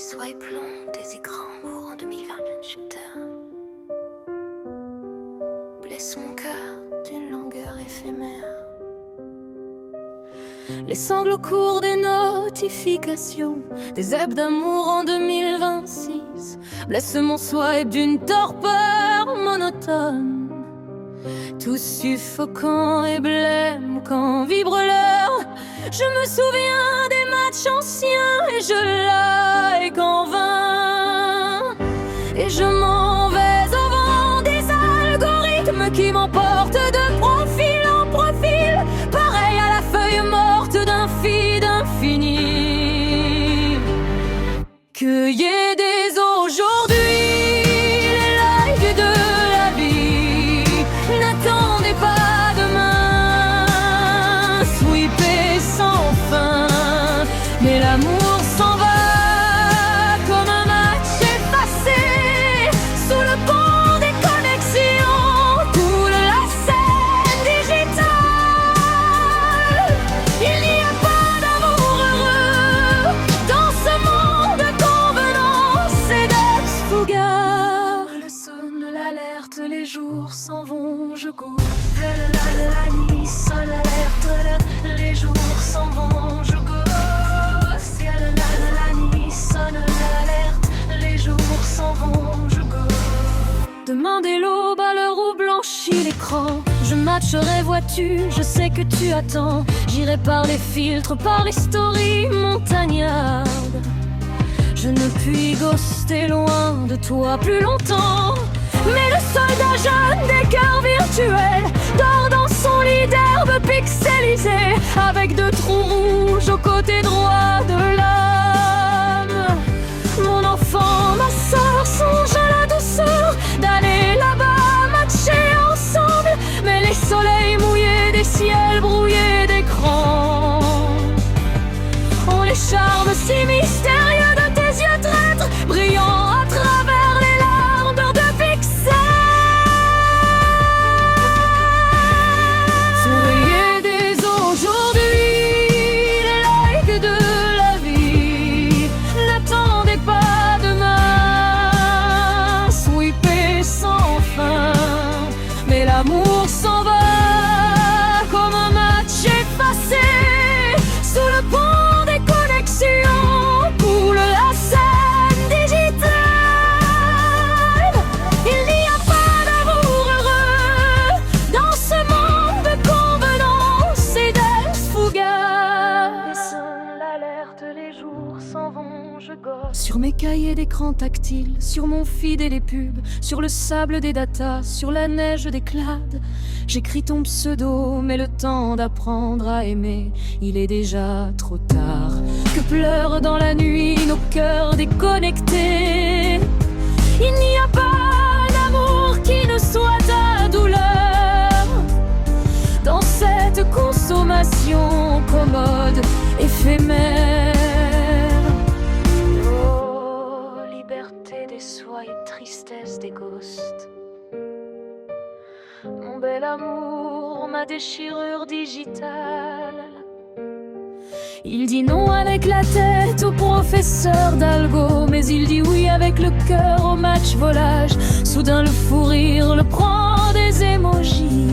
Sois plomb des écrans courant 2020, je t'aime. Blesse mon cœur d'une longueur éphémère. Les sanglots courts des notifications, des hebs d'amour en 2026 blessent mon swipe d'une torpeur monotone. Tout suffocant et blême quand vibre l'heure. Je me souviens des matchs anciens et je like en vain. Et je m'en vais au vent des algorithmes qui m'emportent de profil en profil, pareil à la feuille morte d'un feed infini. Cueillez des aujourd'hui les likes de la vie. N'attendez pas demain, sweepez sans fin. Mais l'amour s'en va comme un match effacé. Sous le pont des connexions coule la scène digitale. Il n'y a pas d'amour heureux dans ce monde de convenance et d'ex-fougas. Le sonne l'alerte, les jours s'en vont, je cours. La nuit sonne l'alerte, les jours s'en vont, je cours. La nuit sonne l'alerte, les jours s'en vont, je go. Demandez l'aube à l'heure où blanchit l'écran. Je matcherai, vois-tu, je sais que tu attends. J'irai par les filtres, par les stories montagnardes. Je ne puis ghoster loin de toi plus longtemps. Mais le soldat jeune des cœurs virtuels dort dans son lit d'herbe pixelisée, avec deux trous rouges au côté droit de l'âme. Mon enfant, ma soeur, songe à la douceur d'aller là-bas matcher ensemble. Mais les soleils mouillés des ciels brouillés d'écran ont les charmes si mystérieux de tes yeux traîtres, brillant à travers les larmes de pixels. Souriez dès aujourd'hui les likes de la vie. N'attendez pas demain, sweepez sans fin. Mais l'amour s'en va comme un match effacé. Sous le pont des connexions coule la scène digitale. Il n'y a pas d'amour heureux dans ce monde de convenance et d'ex-fougas. Sonne l'alerte, les jours s'en vont, je gosse. Sur mes cahiers d'écran tactile, sur mon feed et les pubs, sur le sable des datas, sur la neige des clades, j'écris ton pseudo, mais le temps d'apprendre à aimer, il est déjà trop tard. Que pleurent dans la nuit nos cœurs déconnectés. Il n'y a pas d'amour qui ne soit ta douleur dans cette consommation commode, éphémère. Oh, liberté des soies et tristesse des ghosts. Mon bel amour, ma déchirure digitale. Il dit non avec la tête au professeur d'algo, mais il dit oui avec le cœur au match volage. Soudain le fou rire le prend des émojis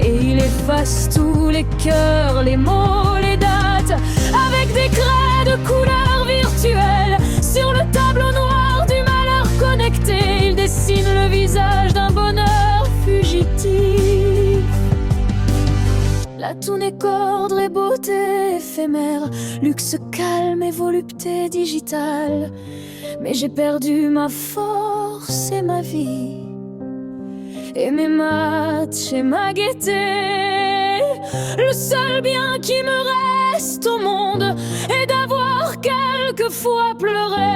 et il efface tous les cœurs, les mots, les dates, avec des craies de couleurs virtuelles. Sur le tableau noir du malheur connecté, il dessine le visage d'un bonheur fugitif. La toune est cordre et beauté éphémère, luxe calme et volupté digitale. Mais j'ai perdu ma force et ma vie, et mes matchs et ma gaieté. Le seul bien qui me reste au monde est d'avoir quelquefois pleuré